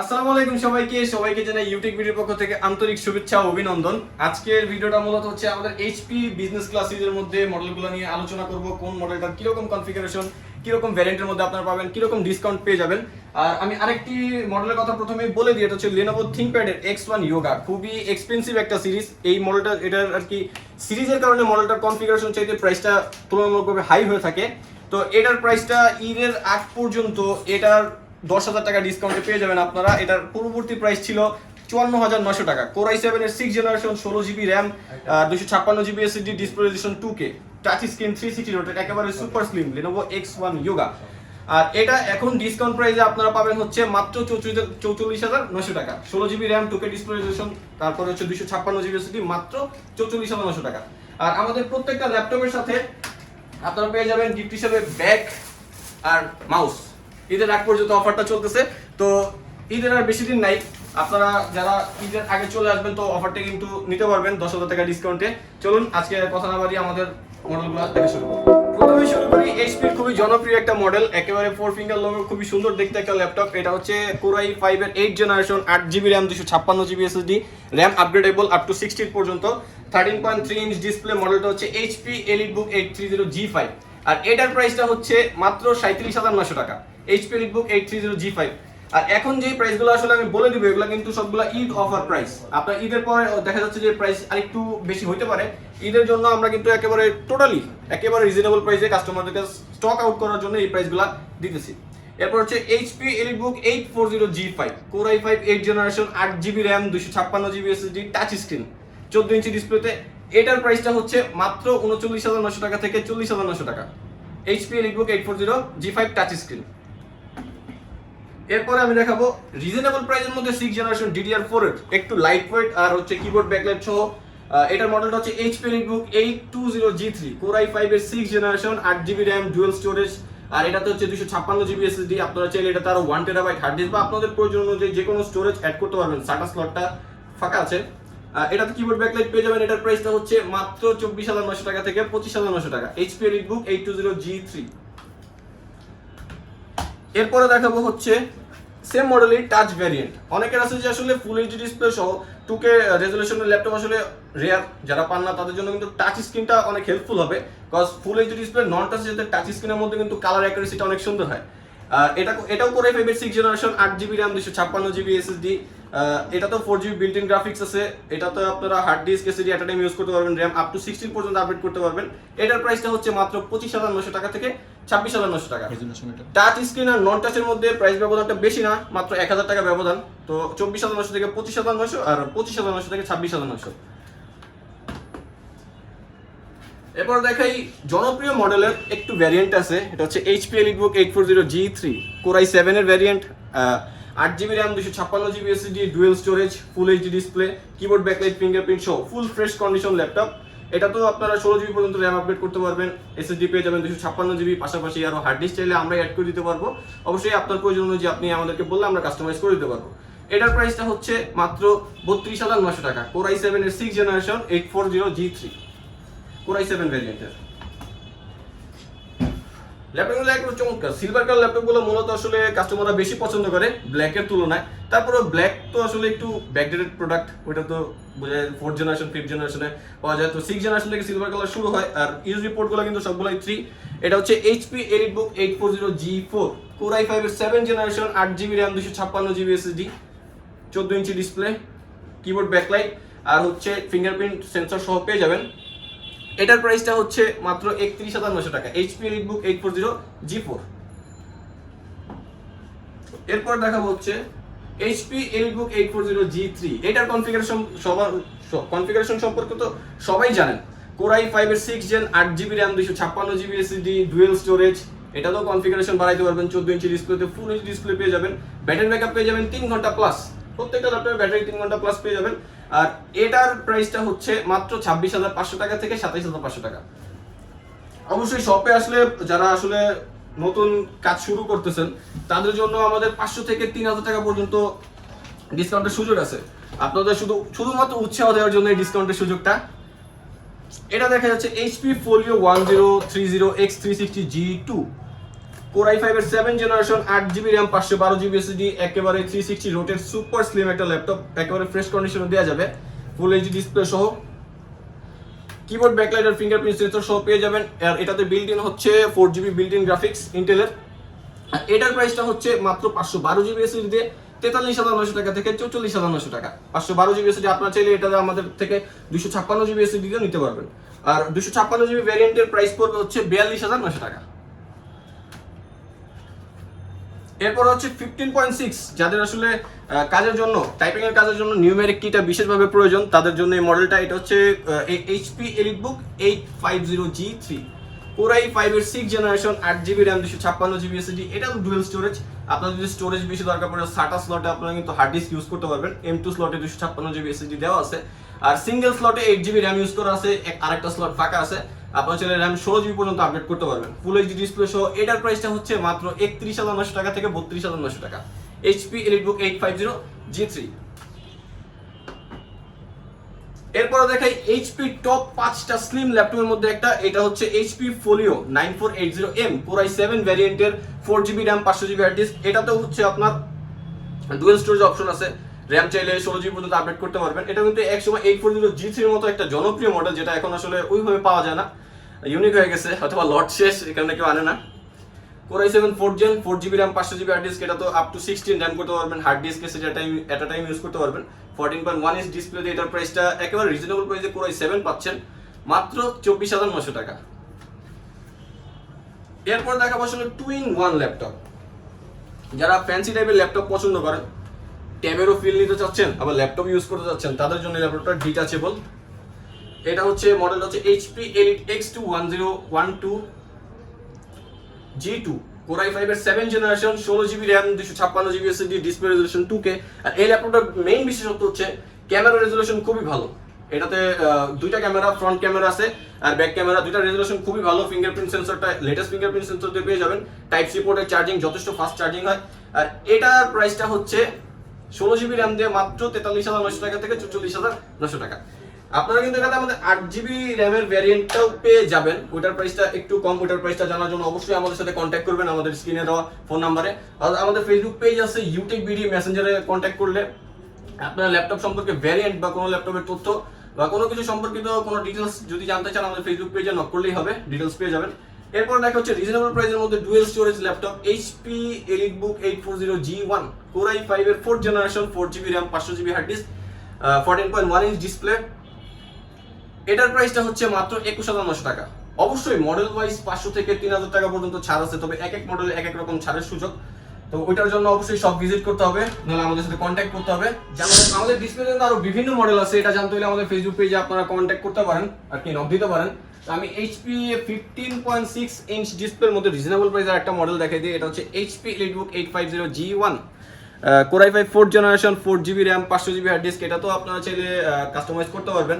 আসসালামু আলাইকুম সবাইকে জানাই ইউটেকবিডির পক্ষ থেকে আন্তরিক শুভেচ্ছা ও অভিনন্দন। আজকের ভিডিওটা মূলত হচ্ছে আমাদের এইচপি বিজনেস ক্লাস সিরিজের মধ্যে মডেলগুলো নিয়ে আলোচনা করব। কোন মডেলটা কিরকম কনফিগারেশন, কিরকম ভ্যারিয়েন্টের মধ্যে আপনারা পাবেন, কিরকম ডিসকাউন্ট পেয়ে যাবেন। আর আমি আরেকটি মডেলের কথা প্রথমেই বলে দিই, এটা হচ্ছে Lenovo ThinkPad এর X1 Yoga। খুবই এক্সপেন্সিভ একটা সিরিজ এই মডেলটা। এটার আর কি সিরিজের কারণে মডেলটার কনফিগারেশন চাইতে প্রাইসটা তুলনামূলকভাবে হাই হয়ে থাকে। তো এটার প্রাইসটা ঈদের আগ পর্যন্ত এটার 10,000 টাকা ডিসকাউন্টে পেয়ে যাবেন আপনারা। এটার পূর্ববর্তী প্রাইস ছিল 54,900 টাকা। Core i7 এর 6th generation, 16GB RAM, 256GB SSD, display resolution 2K, touch screen 360 rotate, একেবারে super slim Lenovo X1 Yoga। আর এটা এখন ডিসকাউন্ট প্রাইসে আপনারা পাবেন হচ্ছে মাত্র 44,900 টাকা। 16GB RAM, 2K display resolution, তারপরে হচ্ছে 256GB SSD, মাত্র 44,900 টাকা। আর আমাদের প্রত্যেকটা ল্যাপটপের সাথে আপনারা পেয়ে যাবেন গিফট হিসেবে ব্যাগ আর মাউস। ঈদের আগ পর্যন্ত অফারটা চলতেছে, তো ঈদের আর বেশি দিন নাই। আপনারা যারা ঈদের আগে চলে আসবেন তো অফারটা কিন্তু নিতে পারবেন 10,000 টাকা ডিসকাউন্টে। চলুন আজকে কথা না বাড়িয়ে আমাদের মডেলগুলো থেকে শুরু করি। প্রথমে শুরু করি এইচপির খুবই জনপ্রিয় একটা মডেল, একেবারে 4 ফিঙ্গার লোগো, খুবই সুন্দর দেখতে একটা ল্যাপটপ। এটা হচ্ছে Core i5 এর 8th generation, 8GB RAM, 256GB SSD, RAM upgradeable up to 60 পর্যন্ত, 13.3 ইঞ্চ ডিসপ্লে। মডেলটা হচ্ছে HP EliteBook 830 G5। আর এটার প্রাইসটা হচ্ছে মাত্র 37,900 টাকা। HP EliteBook 830 G5। আর এখন যে প্রাইসগুলো আসলে আমি বলে দিব, এগুলো কিন্তু সবগুলো ঈদ অফার প্রাইস। আপনার ঈদের পরে দেখা যাচ্ছে যে প্রাইস আরেকটু বেশি হতে পারে। ঈদের জন্য আমরা কিন্তু একেবারে একেবারে রিজনেবল প্রাইসে কাস্টমারদেরকে স্টক আউট করার জন্য এই প্রাইসগুলো দিতেছি। এরপর হচ্ছে HP EliteBook 840 G5, Core i5 8th generation, 8GB RAM, 256GB SSD, touch screen, 14 ইঞ্চি ডিসপ্লেতে। এটার প্রাইসটা হচ্ছে মাত্র 39,900 টাকা থেকে 40,900 টাকা। HP EliteBook 840 G5 touch screen. এরপরে আমি দেখাবো রিজনেবল প্রাইসের মধ্যে 6th জেনারেশন DDR4 এর একটু লাইট ওয়েট আর হচ্ছে কিবোর্ড ব্যাকলাইট সহ। এটার মডেলটা হচ্ছে HP EliteBook 820 G3, Core i5 এর 6th generation, 8GB RAM, dual storage. আর এটাতে হচ্ছে 256GB SSD। আপনারা চাইলে এটাতে আরো 1TB হার্ড ডিস্ক বা আপনাদের প্রয়োজন অনুযায়ী যে কোনো স্টোরেজ অ্যাড করতে পারবেন। SATA স্লটটা ফাঁকা আছে। এটাতে কিবোর্ড ব্যাকলাইট পেয়ে যাবেন। এটার প্রাইসটা হচ্ছে মাত্র 24,900 টাকা থেকে 25,900 টাকা। HP EliteBook 820 G3। এরপরে দেখাবো হচ্ছে সেম মডেলের টাচ ভ্যারিয়েন্ট। অনেকের আছে যে আসলে ফুল এইচডি ডিসপ্লে সহ 2K রেজোলিউশনের ল্যাপটপ আসলে রেয়ার, যারা পান না তাদের জন্য কিন্তু টাচ স্ক্রিনটা অনেক হেল্পফুল হবে। Cause full HD display non touch যেতে টাচ স্ক্রিনের মধ্যে কিন্তু কালার অ্যাকুরেসিটা অনেক সুন্দর হয়। এটাও Core i5 এর 6th generation, 8GB RAM, 256GB SSD। এটা তো 4GB বিল্ট ইন গ্রাফিক্স আছে। এটাতে আপনারা হার্ড ডিস্ক SSD এট আ টাইম ইউজ করতে পারবেন, RAM আপ টু 16 পর্যন্ত আপডেট করতে পারবেন। এটার প্রাইসটা হচ্ছে মাত্র 25,900 টাকা থেকে 26,900 টাকা। টাচ স্ক্রিন আর নন টাচের মধ্যে প্রাইস ব্যবধানটা বেশি না, মাত্র 1,000 টাকা ব্যবধান। তো 24,900 থেকে 25,900 আর 25,900 থেকে 26,900। এরপর দেখাই জনপ্রিয় মডেলের একটু ভ্যারিয়েন্ট আছে। এটা হচ্ছে HP EliteBook 840 G3, Core i7 এর variant, 8GB RAM, 256GB SSD, dual storage, ফুল HD display, keyboard backlight, fingerprint সহ ফুল ফ্রেশ কন্ডিশন ল্যাপটপ। এটা তো আপনারা 16GB পর্যন্ত RAM আপডেট করতে পারবেন, SSD পেয়ে যাবেন 256GB, পাশাপাশি আরো হার্ড ডিস্ক চাইলে আমরা অ্যাড করে দিতে পারবো। অবশ্যই আপনার প্রয়োজন অনুযায়ী আপনি আমাদেরকে বললে আমরা কাস্টমাইজ করে দিতে পারবো। এটার প্রাইসটা হচ্ছে মাত্র 32,900 টাকা। Core i7 এর 6th generation, 840 G3, Core i7 ভ্যারিয়েন্টের ল্যাপটপগুলো একটু চমৎকার। সিলভার কালার ল্যাপটপগুলো মূলত আসলে কাস্টমাররা বেশি পছন্দ করে ব্ল্যাকের তুলনায়। তারপরে ব্ল্যাক তো আসলে একটু ব্যাকডেটেড প্রোডাক্ট, ওইটা তো বোঝায় 4th জেনারেশন 5th জেনারেশনে পাওয়া যায়। তো 6th জেনারেশন থেকে সিলভার কালার শুরু হয়। আর ইউএসবি পোর্টগুলো কিন্তু সবগুলোই 3। এটা হচ্ছে HP EliteBook 840 G4, Core i5 এর 7th generation, 8GB RAM, 256GB SSD, 14 inch display, keyboard backlight আর হচ্ছে ফিঙ্গারপ্রিন্ট সেন্সর সহ পেয়ে যাবেন। এটার প্রাইসটা হচ্ছে মাত্র 31,900 টাকা। HP EliteBook 840 G4। এরপর দেখাবো হচ্ছে HP EliteBook 840 G3। এটার কনফিগারেশন সম্পর্কে তো সবাই জানেন। Core i5 এর 6th Gen, 8GB RAM, 256GB SSD, dual storage. এটাতেও কনফিগারেশন বাড়াইতে পারবেন। 14 ইঞ্চি ডিসপ্লেতে ফুল এইচডি ডিসপ্লে পেয়ে যাবেন। ব্যাটারি ব্যাকআপ পেয়ে যাবেন 3 ঘন্টা প্লাস। প্রত্যেকটা ল্যাপটপে ব্যাটারি 3 ঘন্টা প্লাস পেয়ে যাবেন। আর এটার প্রাইসটা হচ্ছে মাত্র 26,500 টাকা থেকে 27,500 টাকা। অবশ্যই শপে আসলে যারা আসলে নতুন কাজ শুরু করতেছেন তাদের জন্য আমাদের 500 থেকে 3,000 টাকা পর্যন্ত ডিসকাউন্টের সুযোগ আছে। আপনাদের শুধুমাত্র উৎসাহ দেওয়ার জন্য এই ডিসকাউন্টের সুযোগটা। এটা দেখা যাচ্ছে HP Folio 1030 X360 G2, core i5 এর 7 generation 8GB RAM 512GB SSD একেবারে 360 রোটেট সুপার স্লিম একটা ল্যাপটপ, একেবারে ফ্রেশ কন্ডিশনে দেওয়া যাবে, ফুল এইচডি ডিসপ্লে সহ, কিবোর্ড ব্যাকলাইট আর ফিঙ্গারপ্রিন্ট সেন্সর সহ পেয়ে যাবেন। আর এটাতে বিল্ট ইন হচ্ছে 4GB বিল্ট ইন গ্রাফিক্স ইন্টেলের। আর এটার প্রাইসটা হচ্ছে মাত্র 512GB SSD দিয়ে 43,900 টাকা থেকে 44,900 টাকা। 512GB SSD আপনারা চাইলে এটা আমাদের থেকে 256GB SSD দিয়ে নিতে পারবেন। আর 256GB ভ্যারিয়েন্টের প্রাইস পড়বে হচ্ছে 42,900 টাকা। এরপর হচ্ছে 15.6, যাদের আসলে কাজের জন্য, টাইপিং এর কাজের জন্য নিউমেরিক কিটা বিশেষভাবে প্রয়োজন, তাদের জন্য এই মডেলটা। এটা হচ্ছে HP EliteBook 850G3 core i5 এর 6 generation 8GB RAM 256GB SSD। এটা ডুয়াল স্টোরেজ, আপনার যদি স্টোরেজ বেশি দরকার পড়ে SATA স্লটে আপনারা কিন্তু হার্ড ডিস্ক ইউজ করতে পারবেন। M2 স্লটে 256GB SSD দেওয়া আছে, আর সিঙ্গেল স্লটে 8GB RAM ইউজ করা আছে, আরেকটা স্লট ফাঁকা আছে, আপনার চাইলে RAM 16GB পর্যন্ত আপডেট করতে পারবেন। ফুল এইচডি ডিসপ্লে সহ এটার প্রাইসটা হচ্ছে মাত্র 31,900 টাকা থেকে 32,900 টাকা। HP EliteBook 850G3। এরপর দেখাই এইচপি টপ 5টা স্লিম ল্যাপটপের মধ্যে একটা, এটা হচ্ছে HP Folio 9480M core i7 ভ্যারিয়েন্টের 4GB RAM 500GB hard disk. এটাতেও হচ্ছে আপনার ডুয়াল স্টোরেজ অপশন আছে, RAM চাইলে 16GB পর্যন্ত আপডেট করতে পারবেন। এটা কিন্তু একসময় 840G3 এর মতো একটা জনপ্রিয় মডেল, যেটা এখন আসলে ওইভাবে পাওয়া যায় না, ইউনিক হয়ে গেছে, অথবা লট শেষ, এখানে কেউ আনে না। Core i7 4th Gen 4GB RAM 500GB hard disk, এটা তো আপ টু 16 RAM করতে পারবেন, হার্ড ডিস্ক এসে এট আ টাইম ইউজ করতে পারবেন। 14.1 ইঞ্চ ডিসপ্লে দিয়ে এটার প্রাইসটা একেবারে রিজনেবল প্রাইসে কোর i7 পাচ্ছেন মাত্র 24,900 টাকা। এরপর দেখাবো আসলে 2-in-1 ল্যাপটপ। যারা ফ্যান্সি টাইপের ল্যাপটপ পছন্দ করেন, ট্যাবেরও ফিল নিতে চাচ্ছেন, আবার ল্যাপটপ ইউজ করতে চাচ্ছেন, তাদের জন্য ল্যাপটপটা ডিটাচেবল। এটা হচ্ছে মডেল হচ্ছে HP elite X21012G2 core i5 এর 7 generation 16GB RAM 256GB SSD, display resolution 2K। আর এই ল্যাপটপটার মেইন বিশেষত্ব হচ্ছে ক্যামেরা রেজোলিউশন খুবই ভালো। এটাতে দুইটা ক্যামেরা, ফ্রন্ট ক্যামেরা আছে আর ব্যাক ক্যামেরা, দুইটা রেজোলিউশন খুবই ভালো। ফিঙ্গারপ্রিন্ট সেন্সরটা লেটেস্ট ফিঙ্গারপ্রিন্ট সেন্সর দিয়ে পেয়ে যাবেন। টাইপ সি পোর্টের চার্জিং যথেষ্ট ফাস্ট চার্জিং হয়। আর এটার প্রাইসটা হচ্ছে 16GB RAM দিয়ে মাত্র 43,900 টাকা থেকে 44,900 টাকা। আপনারা কিন্তু এখানে আমাদের 8GB RAM এর ভ্যারিয়েন্টটাও পেয়ে যাবেন, ওটার প্রাইসটা একটু কম। ওটার প্রাইসটা জানার জন্য অবশ্যই আমাদের সাথে কন্ট্যাক্ট করবেন আমাদের স্ক্রিনে দেওয়া ফোন নাম্বারে। আর আমাদের ফেসবুক পেজ আছে Youtechbd, মেসেঞ্জারে কন্ট্যাক্ট করলে আপনারা ল্যাপটপ সম্পর্কে ভ্যারিয়েন্ট বা কোনো ল্যাপটপের তথ্য বা কোনো কিছু সম্পর্কিত কোনো ডিটেলস যদি জানতে চান, আমাদের ফেসবুক পেজে নক করলেই হবে, ডিটেলস পেয়ে যাবেন। এরপর দেখা হচ্ছে রিজনেবল প্রাইসের মধ্যে dual storage laptop HP EliteBook 840G1 core i5 এর 4th generation 4GB RAM 500GB hard disk, 14.1 inch display. এটার প্রাইসটা হচ্ছে মাত্র 21,900 টাকা। অবশ্যই মডেল ওয়াইজ 500 থেকে 3,000 টাকা পর্যন্ত ছাড় আছে, তবে এক এক মডেলে এক এক রকম ছাড়ের সুযোগ। তো ওইটার জন্য অবশ্যই সব ভিজিট করতে হবে, নাহলে আমাদের সাথে কন্ট্যাক্ট করতে হবে। যেমন আমাদের ডিসপ্লেতে আরো বিভিন্ন মডেল আছে, এটা জানতে হলে আমাদের ফেসবুক পেজে আপনারা কন্ট্যাক্ট করতে পারেন আর কি নক দিতে পারেন। তো আমি এইচপি 15.6 ইঞ্চ ডিসপ্লের মধ্যে রিজনেবল প্রাইসের একটা মডেল দেখাই দিই। এটা হচ্ছে HP EliteBook 850G1 core i5 4th generation 4GB RAM 500GB hard disk. এটা তো আপনারা চাইলে কাস্টমাইজ করতে পারবেন,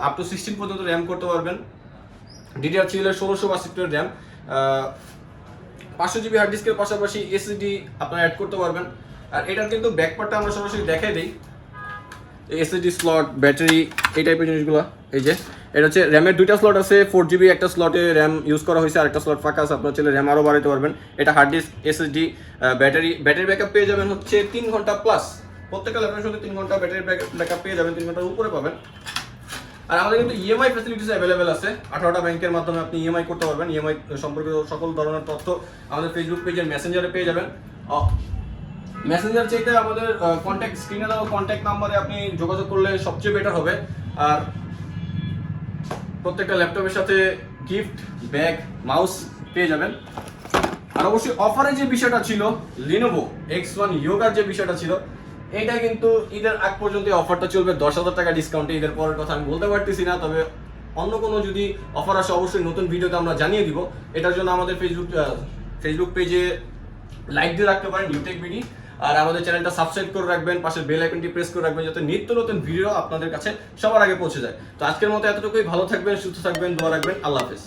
আপ টু 16 পর্যন্ত RAM করতে পারবেন। DDR3 এর 1662 RAM, 500GB হার্ড ডিস্কের পাশাপাশি SSD আপনারা অ্যাড করতে পারবেন। আর এটার কিন্তু ব্যাকপার্টটা আমরা সরাসরি দেখাই দিই, SSD স্লট, ব্যাটারি, এই টাইপের জিনিসগুলো। এই যে এটা হচ্ছে র্যামের দুইটা স্লট আছে, 4GB একটা স্লটে র্যাম ইউজ করা হয়েছে, আর একটা স্লট ফাঁকা আছে, আপনার চাইলে র্যাম আরও বাড়াতে পারবেন। এটা hard disk, SSD, battery backup পেয়ে যাবেন হচ্ছে 3 ঘন্টা প্লাস। প্রত্যেকটা ল্যাপটপের সাথে 3 ঘন্টা ব্যাটারি ব্যাকআপ পেয়ে যাবেন, 3 ঘন্টার উপরে পাবেন। আর আমাদের কিন্তু ইএমআই ফ্যাসিলিটিস অ্যাভেলেবেল আছে, 18টা ব্যাংকের মাধ্যমে আপনি ইএমআই করতে পারবেন। ইএমআই সম্পর্কিত সকল ধরনের তথ্য আমাদের ফেসবুক পেজের মেসেঞ্জারে পেয়ে যাবেন। মেসেঞ্জার চাইতে আমাদের কন্ট্যাক্ট স্ক্রিনে দেওয়া কন্ট্যাক্ট নাম্বারে আপনি যোগাযোগ করলে সবচেয়ে বেটার হবে। আর প্রত্যেকটা ল্যাপটপের সাথে গিফট, ব্যাগ, মাউস পেয়ে যাবেন। আর অবশ্যই অফারে যে বিষয়টা ছিল, Lenovo X1 Yoga যে বিষয়টা ছিল, এটা কিন্তু ঈদের আগ পর্যন্ত অফারটা চলবে 10,000 টাকা ডিসকাউন্টে। ঈদের পরের কথা আমি বলতে পারতেছি না, তবে অন্য কোনো যদি অফার আসে অবশ্যই নতুন ভিডিওতে আমরা জানিয়ে দিব। এটার জন্য আমাদের ফেসবুক পেজে লাইক দিয়ে রাখতে পারেন Youtechbd, আর আমাদের চ্যানেলটা সাবস্ক্রাইব করে রাখবেন, পাশের বেল আইকনটি প্রেস করে রাখবেন, যাতে নিত্য নতুন ভিডিও আপনাদের কাছে সবার আগে পৌঁছে যায়। তো আজকের মতো এতটুকুই, ভালো থাকবেন, সুস্থ থাকবেন, দোয়া রাখবেন, আল্লাহ হাফেজ।